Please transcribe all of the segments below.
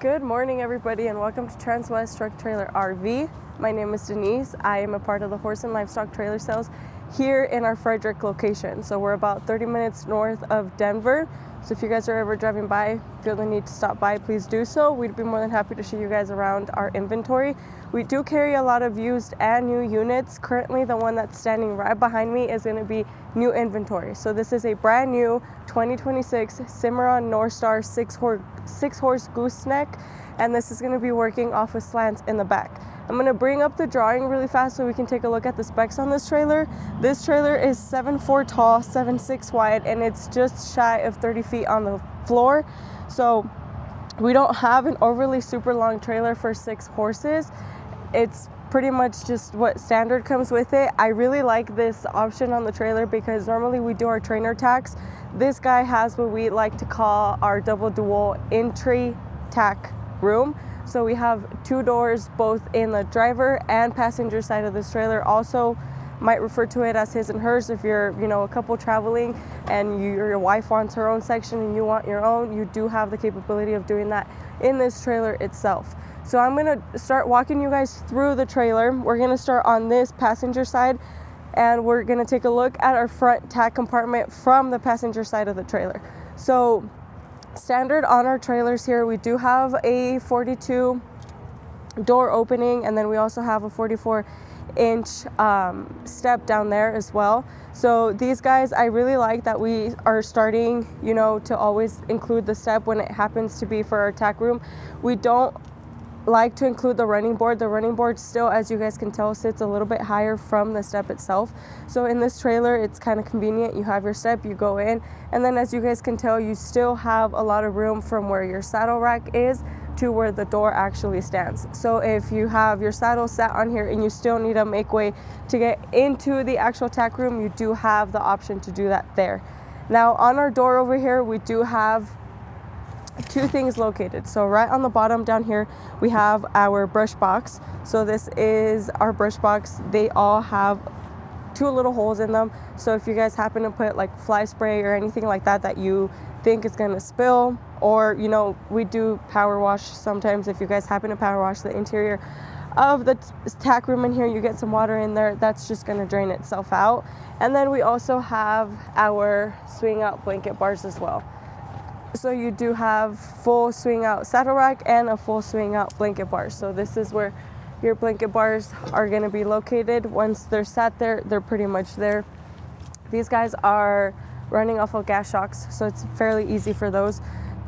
Good morning, everybody, and welcome to Transwest Truck Trailer RV. My name is Denise. I am a part of the horse and livestock trailer sales here in our Frederick location. So we're about 30 minutes north of Denver. So if you guys are ever driving by, feel the need to stop by, please do so. We'd be more than happy to show you guys around our inventory. We do carry a lot of used and new units. Currently, the one that's standing right behind me is going to be new inventory. So this is a brand new 2026 Cimarron Norstar 6-horse gooseneck, and this is going to be working off of slants in the back. I'm going to bring up the drawing really fast so we can take a look at the specs on this trailer. This trailer is 7'4" tall, 7'6" wide, and it's just shy of 30 feet on the floor. So we don't have an overly super long trailer for 6 horses. It's pretty much just what standard comes with it. I really like this option on the trailer because normally we do our trainer tacks. This guy has what we like to call our double dual entry tack room. So we have 2 doors both in the driver and passenger side of this trailer. Also might refer to it as his and hers if you're, a couple traveling and your wife wants her own section and you want your own. You do have the capability of doing that in this trailer itself. So I'm going to start walking you guys through the trailer. We're going to start on this passenger side, and we're going to take a look at our front tack compartment from the passenger side of the trailer. So standard on our trailers here, we do have a 42 door opening, and then we also have a 44-inch step down there as well. So these guys, I really like that we are starting, to always include the step when it happens to be for our tack room. We don't like to include the running board. The running board still, as you guys can tell, sits a little bit higher from the step itself. So in this trailer, it's kind of convenient. You have your step, you go in, and then as you guys can tell, you still have a lot of room from where your saddle rack is to where the door actually stands. So if you have your saddle sat on here and you still need to make way to get into the actual tack room, you do have the option to do that there. Now on our door over here, we do have 2 things located. So right on the bottom down here, we have our brush box. So this is our brush box. They all have 2 little holes in them. So if you guys happen to put like fly spray or anything like that that you think is gonna spill, or we do power wash sometimes. If you guys happen to power wash the interior of the tack room in here, you get some water in there, that's just gonna drain itself out. And then we also have our swing out blanket bars as well. So you do have full swing out saddle rack and a full swing out blanket bar. So this is where your blanket bars are going to be located. Once they're sat there, they're pretty much there. These guys are running off of gas shocks, so it's fairly easy for those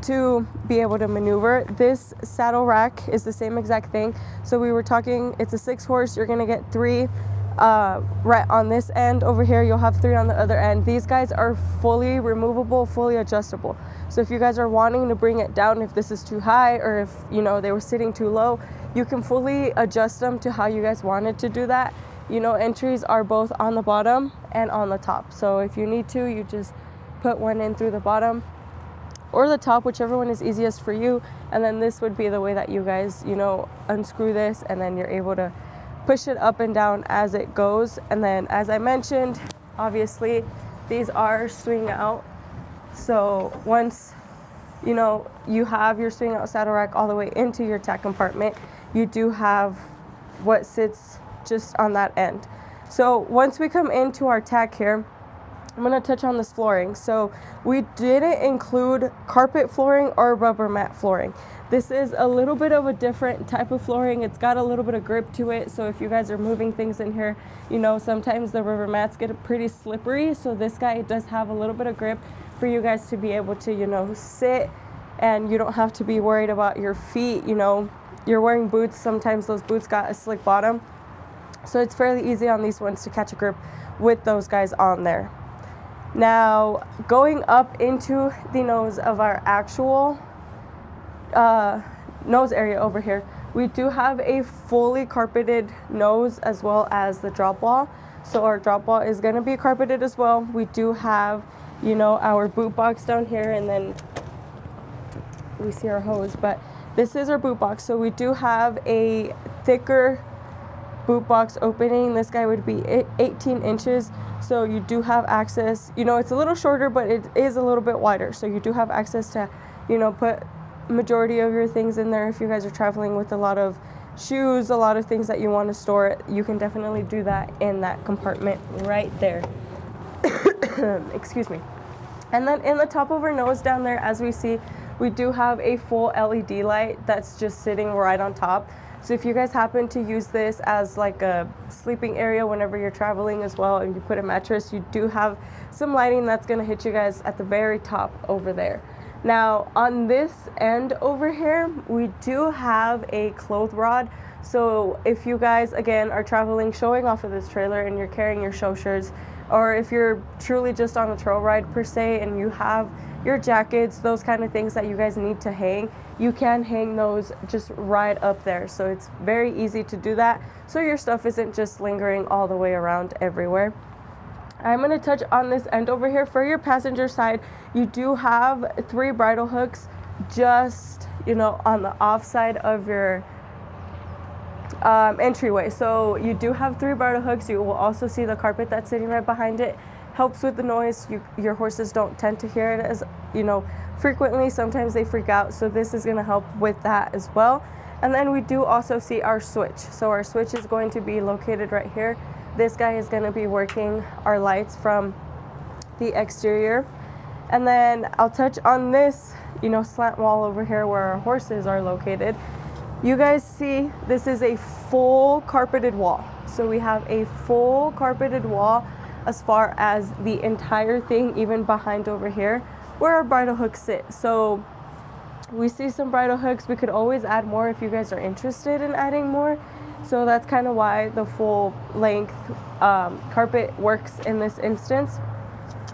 to be able to maneuver. This saddle rack is the same exact thing. So we were talking, it's a 6-horse. You're going to get 3 right on this end. Over here you'll have 3 on the other end. These guys are fully removable, fully adjustable. So if you guys are wanting to bring it down, if this is too high or if they were sitting too low, you can fully adjust them to how you guys wanted to do that. Entries are both on the bottom and on the top. So if you need to, you just put one in through the bottom or the top, whichever one is easiest for you. And then this would be the way that you guys unscrew this, and then you're able to push it up and down as it goes. And then, as I mentioned, obviously these are swing out. So once you have your swing out saddle rack all the way into your tack compartment, you do have what sits just on that end. So once we come into our tack here, I'm going to touch on this flooring. So we didn't include carpet flooring or rubber mat flooring. This is a little bit of a different type of flooring. It's got a little bit of grip to it. So if you guys are moving things in here, sometimes the rubber mats get pretty slippery. So this guy does have a little bit of grip for you guys to be able to, sit, and you don't have to be worried about your feet. You're wearing boots. Sometimes those boots got a slick bottom. So it's fairly easy on these ones to catch a grip with those guys on there. Now, going up into the nose of our actual nose area over here, we do have a fully carpeted nose as well as the drop wall. So our drop wall is going to be carpeted as well. We do have, our boot box down here, and then we see our hose, but this is our boot box. So we do have a thicker boot box opening. This guy would be 18 inches. So you do have access, it's a little shorter, but it is a little bit wider. So you do have access to, put majority of your things in there. If you guys are traveling with a lot of shoes, a lot of things that you want to store, you can definitely do that in that compartment right there. Excuse me. And then in the top of our nose down there, as we see, we do have a full LED light that's just sitting right on top. So if you guys happen to use this as like a sleeping area whenever you're traveling as well, and you put a mattress, you do have some lighting that's going to hit you guys at the very top over there. Now on this end over here, we do have a clothes rod. So if you guys again are traveling, showing off of this trailer, and you're carrying your show shirts, or if you're truly just on a trail ride per se and you have your jackets, those kind of things that you guys need to hang, you can hang those just right up there. So it's very easy to do that, so your stuff isn't just lingering all the way around everywhere. I'm going to touch on this end over here. For your passenger side, you do have 3 bridle hooks just, you know, on the off side of your entryway. So you do have 3 bridle hooks. You will also see the carpet that's sitting right behind it. Helps with the noise. Your horses don't tend to hear it as, you know, frequently. Sometimes they freak out, so this is going to help with that as well. And then we do also see our switch. So our switch is going to be located right here. This guy is going to be working our lights from the exterior. And then I'll touch on this, you know, slant wall over here where our horses are located. You guys see this is a full carpeted wall. So we have a full carpeted wall as far as the entire thing, even behind over here where our bridle hooks sit. So we see some bridle hooks. We could always add more if you guys are interested in adding more. So that's kind of why the full length carpet works in this instance.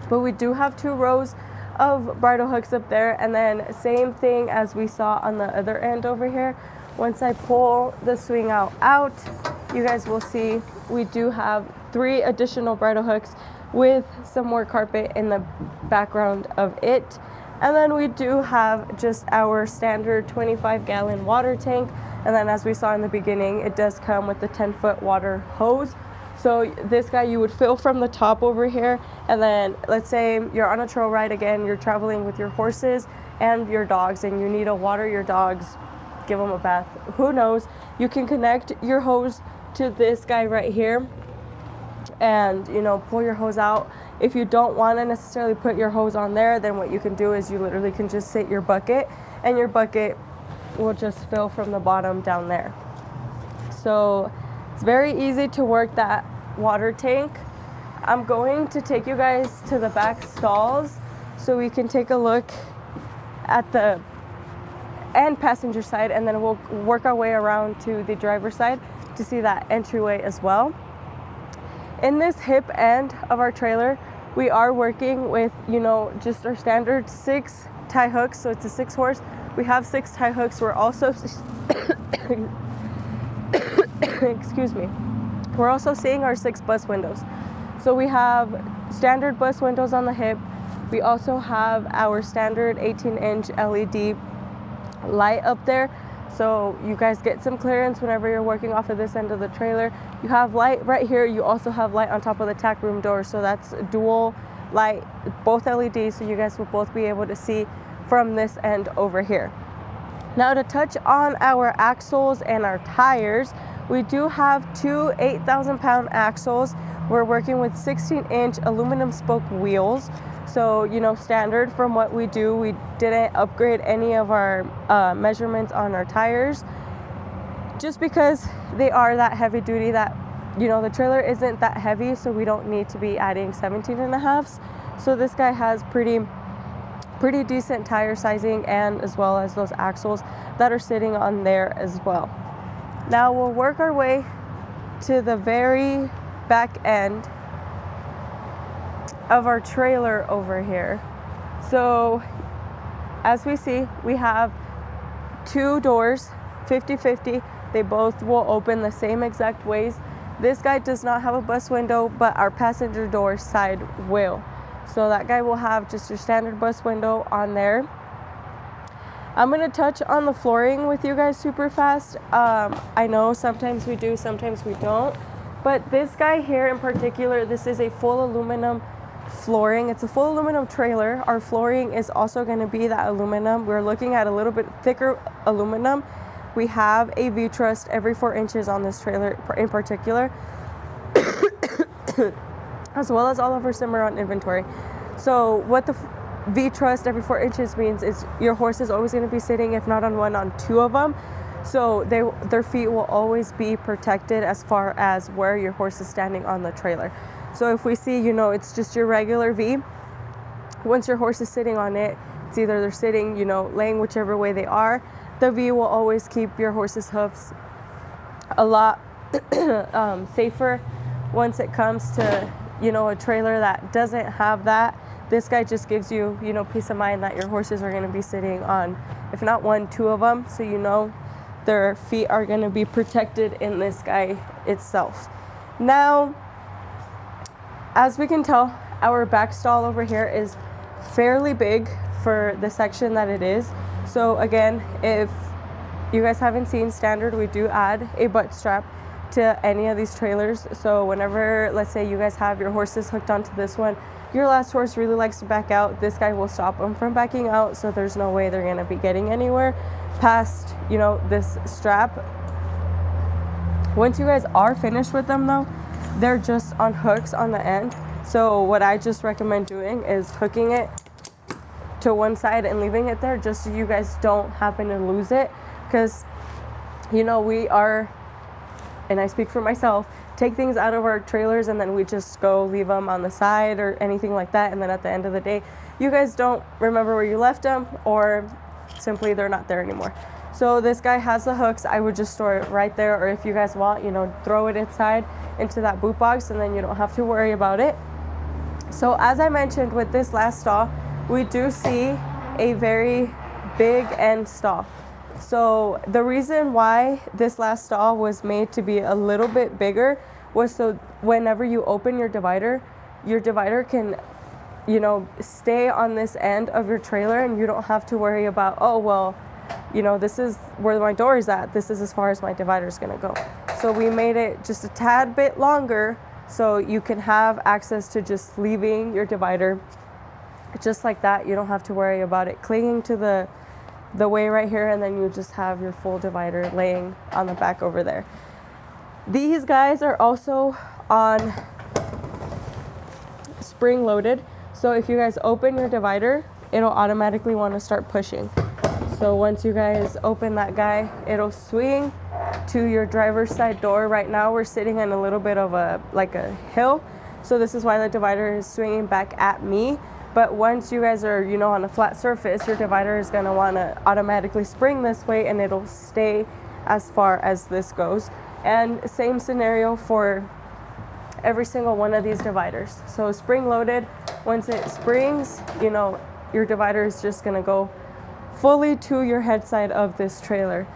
But we do have 2 rows of bridle hooks up there, and then same thing as we saw on the other end over here. Once I pull the swing out, you guys will see we do have 3 additional bridle hooks with some more carpet in the background of it. And then we do have just our standard 25-gallon water tank. And then as we saw in the beginning, it does come with the 10-foot water hose. So this guy you would fill from the top over here. And then let's say you're on a trail ride again, you're traveling with your horses and your dogs, and you need to water your dogs, give them a bath, who knows. You can connect your hose to this guy right here and, you know, pull your hose out. If you don't want to necessarily put your hose on there, then what you can do is you literally can just sit your bucket, and your bucket will just fill from the bottom down there. So it's very easy to work that water tank. I'm going to take you guys to the back stalls so we can take a look at the and passenger side, and then we'll work our way around to the driver's side to see that entryway as well. In this hip end of our trailer, we are working with, you know, just our standard 6 tie hooks. So it's a 6 horse. We have 6 tie hooks. We're also excuse me. We're also seeing our 6 bus windows. So we have standard bus windows on the hip. We also have our standard 18-inch LED light up there, so you guys get some clearance whenever you're working off of this end of the trailer. You have light right here. You also have light on top of the tack room door, so that's dual light, both LEDs, so you guys will both be able to see from this end over here. Now to touch on our axles and our tires, we do have 2 8,000-pound axles. We're working with 16-inch aluminum spoke wheels. So, you know, standard from what we do. We didn't upgrade any of our measurements on our tires just because they are that heavy duty, that, you know, the trailer isn't that heavy, so we don't need to be adding 17.5s. So this guy has pretty decent tire sizing, and as well as those axles that are sitting on there as well. Now we'll work our way to the very back end of our trailer over here. So as we see, we have 2 doors, 50-50. They both will open the same exact ways. This guy does not have a bus window, but our passenger door side will. So that guy will have just your standard bus window on there. I'm gonna touch on the flooring with you guys super fast. I know sometimes we do, sometimes we don't. But this guy here in particular, this is a full aluminum flooring. It's a full aluminum trailer. Our flooring is also going to be that aluminum. We're looking at a little bit thicker aluminum. We have a V-truss every 4 inches on this trailer in particular, as well as all of our Cimarron inventory. So what the V-truss every 4 inches means is your horse is always going to be sitting, if not on one, on 2 of them. So their feet will always be protected as far as where your horse is standing on the trailer. So if we see, it's just your regular V, once your horse is sitting on it, it's either they're sitting, laying, whichever way they are, the V will always keep your horse's hoofs a lot safer. Once it comes to, a trailer that doesn't have that, this guy just gives you, peace of mind that your horses are going to be sitting on, if not 1, 2 of them. So, their feet are going to be protected in this guy itself. Now, as we can tell, our back stall over here is fairly big for the section that it is. So again, if you guys haven't seen standard, we do add a butt strap to any of these trailers. So whenever, let's say you guys have your horses hooked onto this one, your last horse really likes to back out, this guy will stop them from backing out. So there's no way they're going to be getting anywhere past, this strap. Once you guys are finished with them though, they're just on hooks on the end. So what I just recommend doing is hooking it to one side and leaving it there, just so you guys don't happen to lose it. Because, we are, and I speak for myself, take things out of our trailers and then we just go leave them on the side or anything like that. And then at the end of the day, you guys don't remember where you left them, or simply they're not there anymore. So this guy has the hooks. I would just store it right there, or if you guys want, throw it inside into that boot box, and then you don't have to worry about it. So as I mentioned, with this last stall, we do see a very big end stall. So the reason why this last stall was made to be a little bit bigger was so whenever you open your divider can, stay on this end of your trailer, and you don't have to worry about, oh, well, this is where my door is at. This is as far as my divider is going to go. So we made it just a tad bit longer so you can have access to just leaving your divider just like that. You don't have to worry about it clinging to the way right here, and then you just have your full divider laying on the back over there. These guys are also on spring loaded. So if you guys open your divider, it'll automatically want to start pushing. So once you guys open that guy, it'll swing to your driver's side door. Right now we're sitting in a little bit of a hill. So this is why the divider is swinging back at me. But once you guys are, on a flat surface, your divider is going to want to automatically spring this way, and it'll stay as far as this goes. And same scenario for every single one of these dividers. So spring loaded, once it springs, your divider is just going to go fully to your head side of this trailer.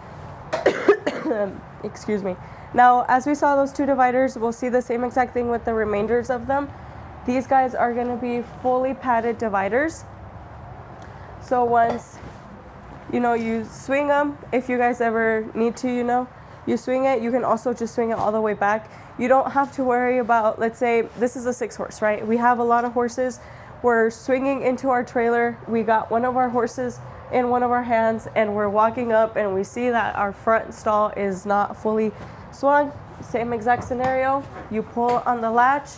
Excuse me. Now, as we saw those 2 dividers, we'll see the same exact thing with the remainders of them. These guys are going to be fully padded dividers. So once, you swing them, if you guys ever need to, you swing it, you can also just swing it all the way back. You don't have to worry about, let's say this is a 6 horse, right? We have a lot of horses. We're swinging into our trailer. We got one of our horses in one of our hands, and we're walking up and we see that our front stall is not fully swung. Same exact scenario. You pull on the latch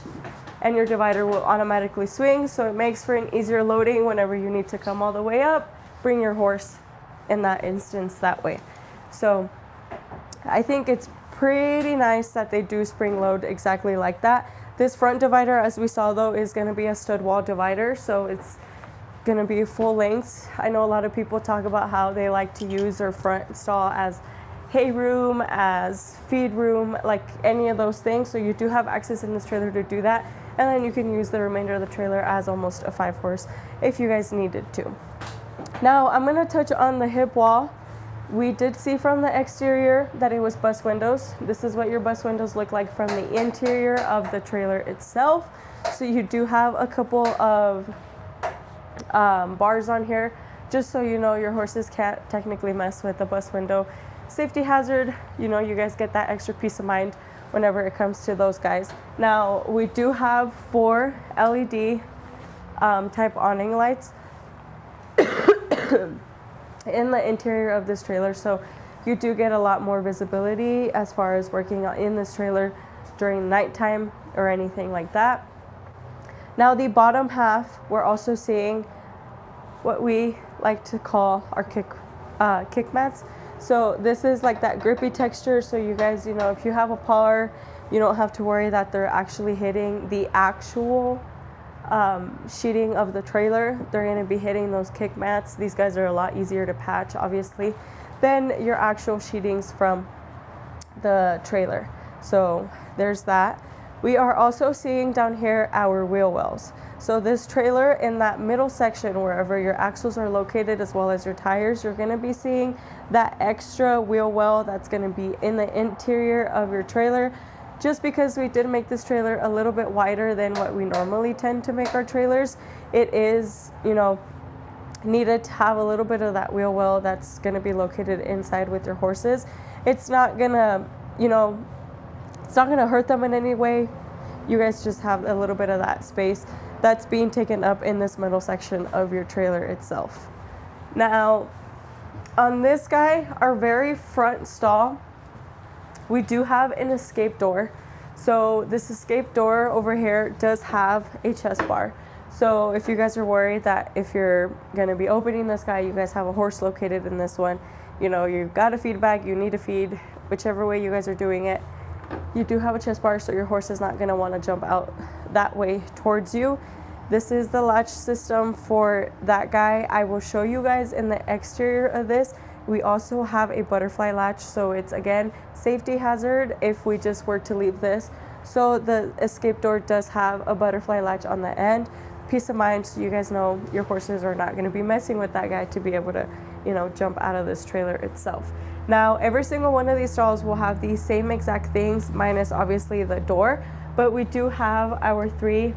and your divider will automatically swing. So it makes for an easier loading whenever you need to come all the way up, bring your horse in that instance that way. So I think it's pretty nice that they do spring load exactly like that. This front divider, as we saw though, is going to be a stud wall divider, so it's going to be full length. I know a lot of people talk about how they like to use their front stall as hay room, as feed room, like any of those things. So you do have access in this trailer to do that, and then you can use the remainder of the trailer as almost a 5 horse if you guys needed to. Now I'm going to touch on the hip wall. We did see from the exterior that it was bus windows. This is what your bus windows look like from the interior of the trailer itself. So you do have a couple of bars on here, just so you know your horses can't technically mess with the bus window. Safety hazard, you guys get that extra peace of mind whenever it comes to those guys. Now we do have 4 LED type awning lights in the interior of this trailer, so you do get a lot more visibility as far as working in this trailer during nighttime or anything like that. Now the bottom half, we're also seeing what we like to call our kick mats. So this is like that grippy texture, so you guys, you know, if you have a par, you don't have to worry that they're actually hitting the actual sheeting of the trailer. They're going to be hitting those kick mats. These guys are a lot easier to patch, obviously, than your actual sheetings from the trailer. So there's that. We are also seeing down here our wheel wells. So this trailer, in that middle section, wherever your axles are located as well as your tires, you're going to be seeing that extra wheel well that's going to be in the interior of your trailer. Just because we did make this trailer a little bit wider than what we normally tend to make our trailers, it is, you know, needed to have a little bit of that wheel well that's going to be located inside with your horses. It's not going to, you know, it's not going to hurt them in any way. You guys just have a little bit of that space that's being taken up in this middle section of your trailer itself. Now, on this guy, our very front stall, we do have an escape door. So this escape door over here does have a chest bar. So if you guys are worried that if you're going to be opening this guy, you guys have a horse located in this one, you know, you've got a feed bag, you need to feed, whichever way you guys are doing it, you do have a chest bar, so your horse is not going to want to jump out that way towards you. This is the latch system for that guy. I will show you guys in the exterior of this. We also have a butterfly latch, so it's, again, safety hazard if we just were to leave this. So the escape door does have a butterfly latch on the end. Peace of mind, so you guys know your horses are not going to be messing with that guy to be able to, you know, jump out of this trailer itself. Now, every single one of these stalls will have the same exact things, minus obviously the door, but we do have our 3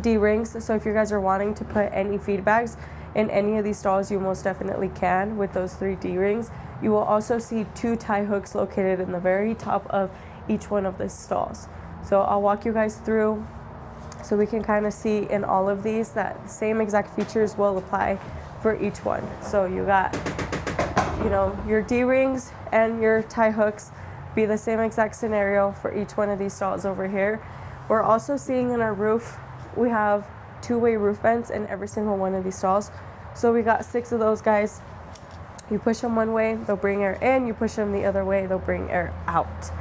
D-rings. So if you guys are wanting to put any feed bags in any of these stalls, you most definitely can with those 3 D-rings. You will also see 2 tie hooks located in the very top of each one of the stalls. So I'll walk you guys through so we can kind of see in all of these that the same exact features will apply for each one. So you got, you know, your D-rings and your tie hooks be the same exact scenario for each one of these stalls over here. We're also seeing in our roof, we have 2-way roof vents in every single one of these stalls. So we got 6 of those guys. You push them one way, they'll bring air in. You push them the other way, they'll bring air out.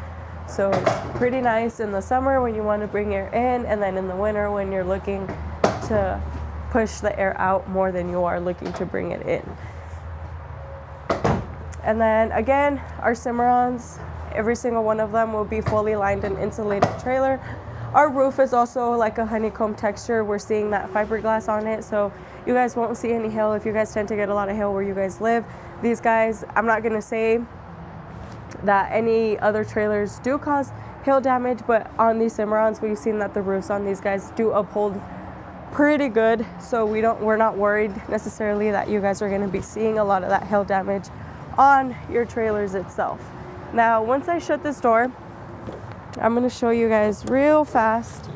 So pretty nice in the summer when you want to bring air in, and then in the winter when you're looking to push the air out more than you are looking to bring it in. And then again, our Cimarrons, every single one of them will be fully lined and insulated trailer. Our roof is also like a honeycomb texture. We're seeing that fiberglass on it, so you guys won't see any hail. If you guys tend to get a lot of hail where you guys live, these guys, I'm not gonna say that any other trailers do cause hail damage, but on these Cimarrons, we've seen that the roofs on these guys do uphold pretty good, so we're not worried necessarily that you guys are gonna be seeing a lot of that hail damage on your trailers itself. Now, once I shut this door, I'm going to show you guys real fast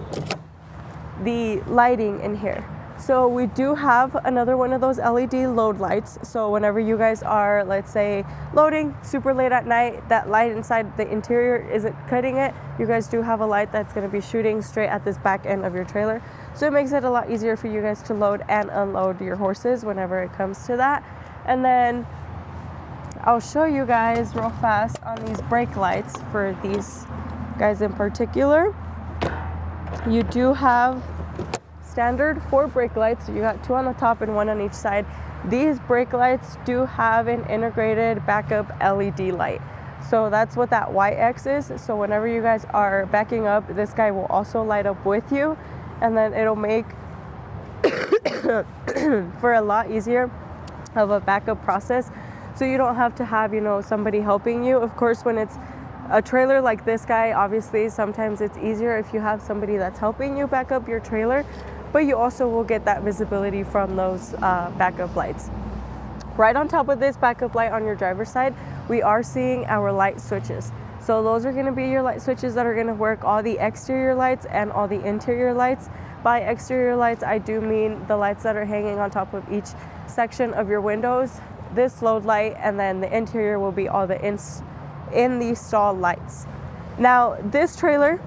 the lighting in here. So we do have another one of those LED load lights. So whenever you guys are, let's say, loading super late at night, that light inside the interior isn't cutting it, you guys do have a light that's going to be shooting straight at this back end of your trailer. So it makes it a lot easier for you guys to load and unload your horses whenever it comes to that. And then I'll show you guys real fast on these brake lights for these guys in particular. You do have standard 4 brake lights. So you got 2 on the top and 1 on each side. These brake lights do have an integrated backup LED light. So that's what that Y-X is. So whenever you guys are backing up, this guy will also light up with you, and then it'll make for a lot easier of a backup process. So you don't have to have, you know, somebody helping you. Of course, when it's a trailer like this guy, obviously sometimes it's easier if you have somebody that's helping you back up your trailer, but you also will get that visibility from those backup lights. Right on top of this backup light on your driver's side, we are seeing our light switches. So those are going to be your light switches that are going to work all the exterior lights and all the interior lights. By exterior lights, I do mean the lights that are hanging on top of each section of your windows. This load light, and then the interior will be all the in the stall lights. Now, this trailer,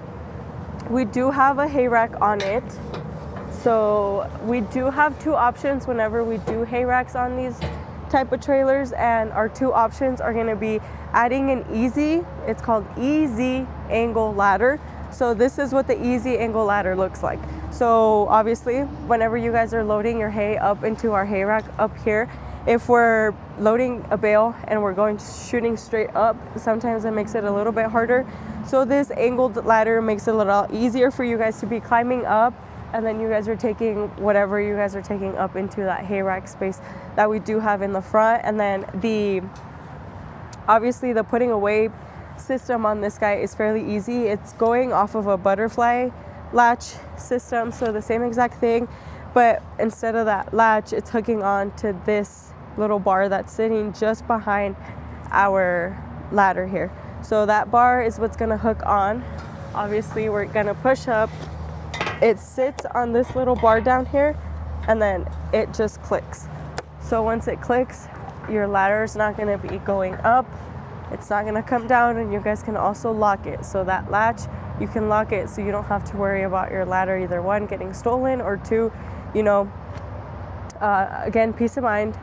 we do have a hay rack on it. So we do have two options whenever we do hay racks on these type of trailers, and our two options are going to be adding an easy, it's called easy angle ladder. So this is what the easy angle ladder looks like. So obviously, whenever you guys are loading your hay up into our hay rack up here, if we're loading a bale and we're going shooting straight up, sometimes it makes it a little bit harder. So this angled ladder makes it a little easier for you guys to be climbing up, and then you guys are taking whatever you guys are taking up into that hay rack space that we do have in the front. And then obviously the putting away system on this guy is fairly easy. It's going off of a butterfly latch system, so the same exact thing, but instead of that latch, it's hooking on to this little bar that's sitting just behind our ladder here. So that bar is what's going to hook on. Obviously, we're going to push up. It sits on this little bar down here, and then it just clicks. So once it clicks, your ladder is not going to be going up. It's not going to come down, and you guys can also lock it. So that latch, you can lock it so you don't have to worry about your ladder, either one, getting stolen, or two, you know, again, peace of mind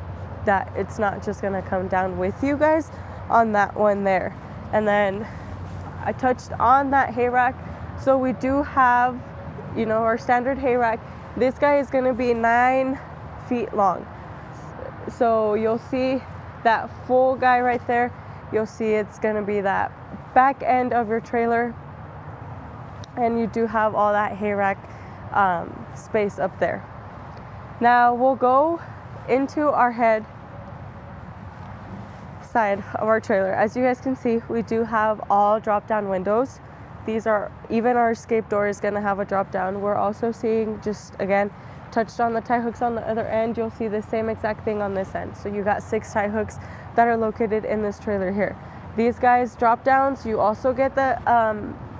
that it's not just going to come down with you guys on that one there. And then I touched on that hay rack. So we do have, you know, our standard hay rack. This guy is going to be 9 feet long. So you'll see that full guy right there. You'll see it's going to be that back end of your trailer, and you do have all that hay rack space up there. Now we'll go into our head side of our trailer. As you guys can see, we do have all drop down windows. These are, even our escape door is going to have a drop down. We're also seeing, just again, touched on the tie hooks on the other end. You'll see the same exact thing on this end. So you got 6 tie hooks that are located in this trailer here. These guys drop down, so you also get the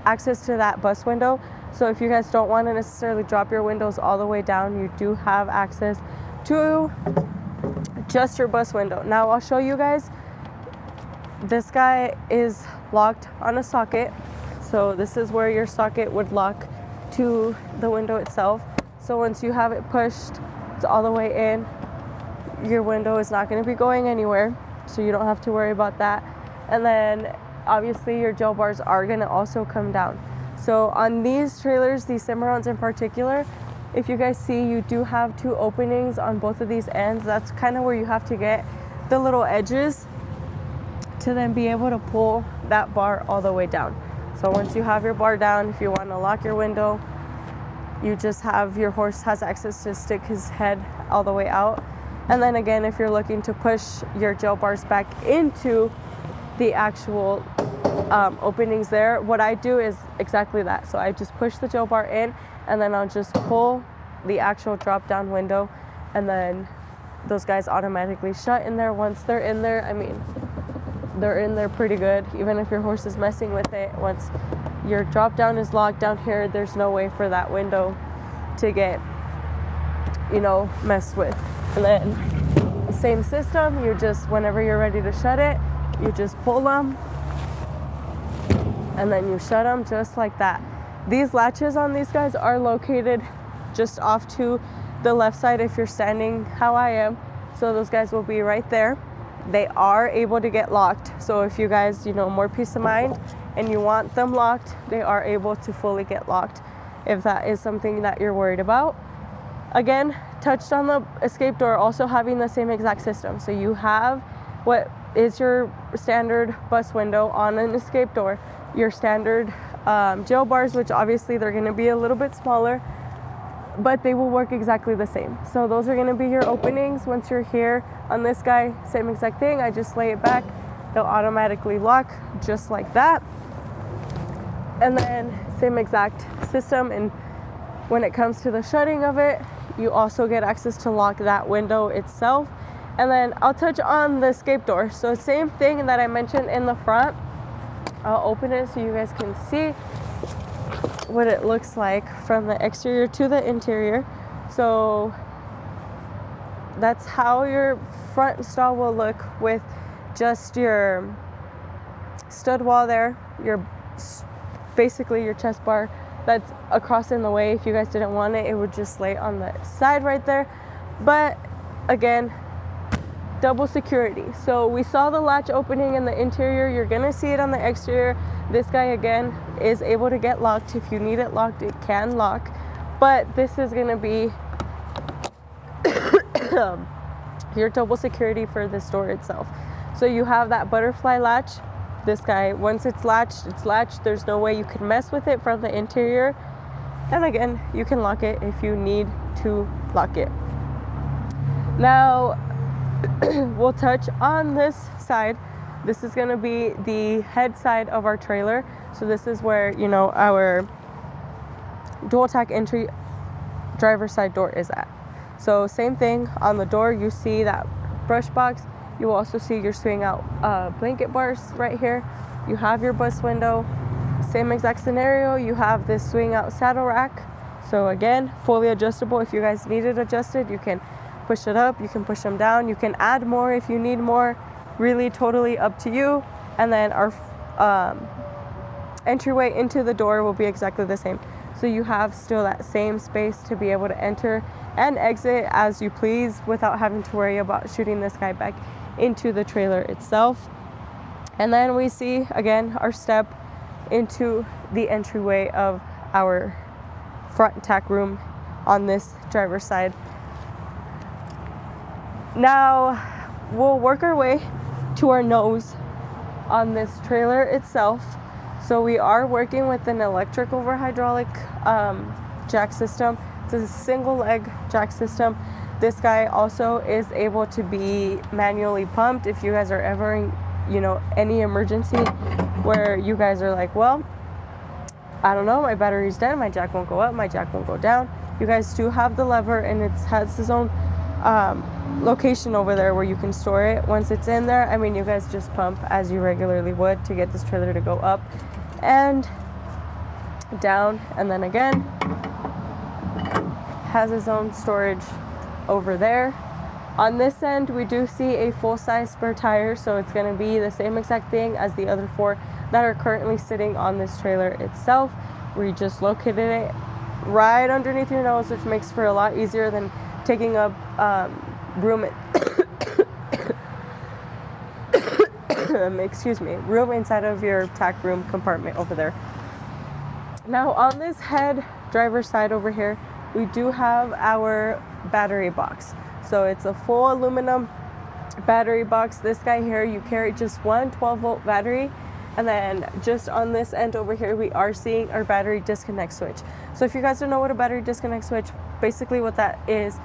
access to that bus window. So if you guys don't want to necessarily drop your windows all the way down, you do have access to just your bus window. Now I'll show you guys. This guy is locked on a socket. So this is where your socket would lock to the window itself. So once you have it pushed, it's all the way in, your window is not going to be going anywhere. So you don't have to worry about that. And then obviously your gel bars are going to also come down. So on these trailers, these Cimarrons in particular, if you guys see, you do have 2 openings on both of these ends. That's kind of where you have to get the little edges to then be able to pull that bar all the way down. So once you have your bar down, if you want to lock your window, you just have, your horse has access to stick his head all the way out. And then again, if you're looking to push your gel bars back into the actual openings there, what I do is exactly that. So I just push the gel bar in, and then I'll just pull the actual drop down window, and then those guys automatically shut in there. Once they're in there, I mean, they're in there pretty good. Even if your horse is messing with it, once your drop down is locked down here, there's no way for that window to get, you know, messed with. And then same system, you just, whenever you're ready to shut it, you just pull them, and then you shut them just like that. These latches on these guys are located just off to the left side if you're standing how I am. So those guys will be right there. They are able to get locked. So if you guys, you know, more peace of mind and you want them locked, they are able to fully get locked if that is something that you're worried about. Again, touched on the escape door also having the same exact system. So you have what is your standard bus window on an escape door, your standard gel bars, which obviously they're going to be a little bit smaller, but they will work exactly the same. So those are going to be your openings. Once you're here on this guy, same exact thing. I just lay it back. They'll automatically lock just like that. And then same exact system. And when it comes to the shutting of it, you also get access to lock that window itself. And then I'll touch on the escape door. So same thing that I mentioned in the front. I'll open it so you guys can see. what it looks like from the exterior to the interior. So that's how your front stall will look, with just your stud wall there, your basically your chest bar that's across in the way. If you guys didn't want it, it would just lay on the side right there. But again, double security. So we saw the latch opening in the interior. You're gonna see it on the exterior. This guy again is able to get locked. If you need it locked, it can lock. But this is gonna be your double security for this door itself. So you have that butterfly latch. This guy, once it's latched, it's latched. There's no way you can mess with it from the interior. And again, you can lock it if you need to lock it. Now, we'll touch on this side. This is gonna be the head side of our trailer. So this is where, you know, our dual tack entry driver's side door is at. So same thing on the door, you see that brush box. You will also see your swing out blanket bars right here. You have your bus window. Same exact scenario, you have this swing out saddle rack. So again, fully adjustable. If you guys need it adjusted, you can push it up, you can push them down, you can add more if you need more. Really totally up to you. And then our entryway into the door will be exactly the same. So you have still that same space to be able to enter and exit as you please without having to worry about shooting this guy back into the trailer itself. And then we see again our step into the entryway of our front tack room on this driver's side. Now we'll work our way to our nose on this trailer itself. So we are working with an electric over hydraulic jack system. It's a single leg jack system. This guy also is able to be manually pumped if you guys are ever in, you know, any emergency where you guys are like, well, I don't know, my battery's dead, my jack won't go up, my jack won't go down. You guys do have the lever, and it has its own location over there where you can store it. Once it's in there, I mean, you guys just pump as you regularly would to get this trailer to go up and down. And then again, has its own storage over there. On this end, we do see a full-size spare tire, so it's going to be the same exact thing as the other 4 that are currently sitting on this trailer itself. We just located it right underneath your nose, which makes for a lot easier than taking up room excuse me, room inside of your tack room compartment over there. Now on this head driver's side over here, we do have our battery box. So it's a full aluminum battery box. This guy here, you carry just one 12-volt battery. And then just on this end over here, we are seeing our battery disconnect switch. So if you guys don't know what a battery disconnect switch, basically what that is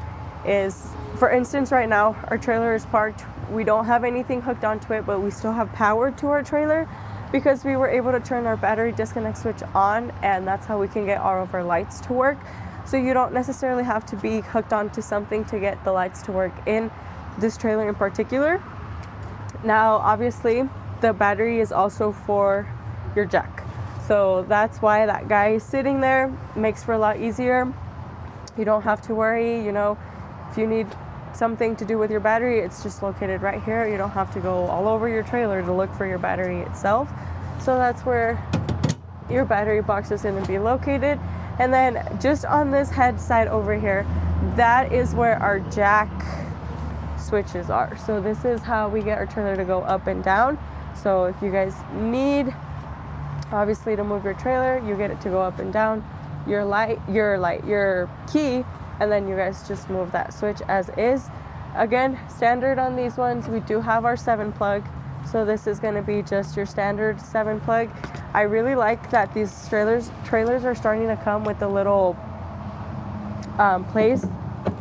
for instance, right now our trailer is parked. We don't have anything hooked onto it, but we still have power to our trailer because we were able to turn our battery disconnect switch on, and that's how we can get all of our lights to work. So you don't necessarily have to be hooked onto something to get the lights to work in this trailer in particular. Now, obviously, the battery is also for your jack. So that's why that guy is sitting there. Makes for a lot easier. You don't have to worry, you know, if you need something to do with your battery, it's just located right here. You don't have to go all over your trailer to look for your battery itself. So that's where your battery box is going to be located. And then just on this head side over here, that is where our jack switches are. So this is how we get our trailer to go up and down. So if you guys need, obviously, to move your trailer, you get it to go up and down, your key, and then you guys just move that switch as is. Again, standard on these ones, we do have our 7-plug. So this is going to be just your standard 7-plug. I really like that these trailers are starting to come with a little place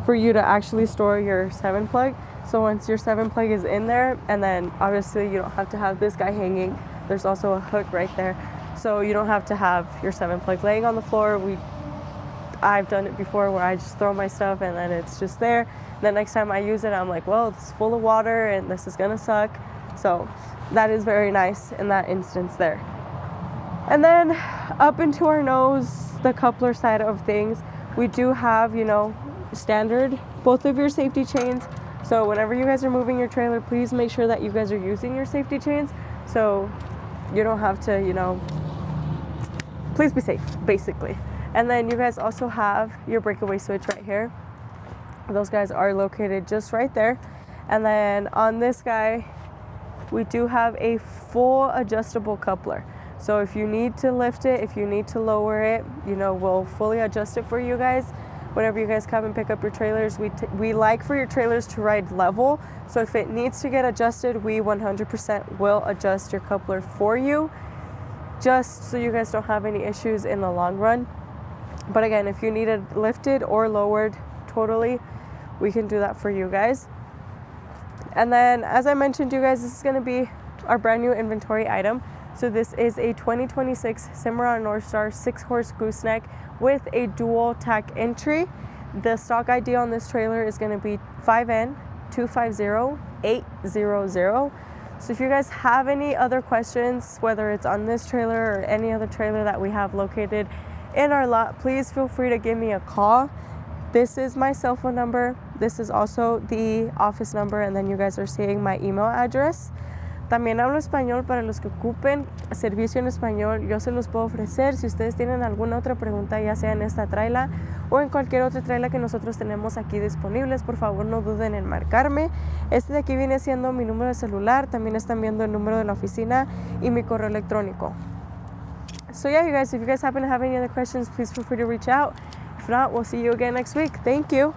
for you to actually store your 7-plug. So once your 7-plug is in there, and then obviously you don't have to have this guy hanging. There's also a hook right there. So you don't have to have your 7-plug laying on the floor. I've done it before where I just throw my stuff and then it's just there. The next time I use it, I'm like, well, it's full of water and this is gonna suck. So that is very nice in that instance there. And then up into our nose, the coupler side of things, we do have, you know, standard both of your safety chains. So whenever you guys are moving your trailer, please make sure that you guys are using your safety chains so you don't have to, you know, please be safe, basically. And then you guys also have your breakaway switch right here. Those guys are located just right there. And then on this guy, we do have a full adjustable coupler. So if you need to lift it, if you need to lower it, you know, we'll fully adjust it for you guys. Whenever you guys come and pick up your trailers, we like for your trailers to ride level. So if it needs to get adjusted, we 100% will adjust your coupler for you, just so you guys don't have any issues in the long run. But again, if you need it lifted or lowered totally, we can do that for you guys. And then, as I mentioned to you guys, this is going to be our brand new inventory item. So this is a 2026 Cimarron Norstar 6-horse gooseneck with a dual Tack entry. The stock ID on this trailer is going to be 5N250800. So if you guys have any other questions, whether it's on this trailer or any other trailer that we have located in our lot, please feel free to give me a call. This is my cell phone number. This is also the office number, and then you guys are seeing my email address. También hablo español para los que ocupen servicio en español. Yo se los puedo ofrecer si ustedes tienen alguna otra pregunta, ya sea en esta traila o en cualquier otra traila que nosotros tenemos aquí disponibles. Por favor, no duden en marcarme. Este de aquí viene siendo mi número de celular. También están viendo el número de la oficina y mi correo electrónico. So yeah, you guys, if you guys happen to have any other questions, please feel free to reach out. If not, we'll see you again next week. Thank you.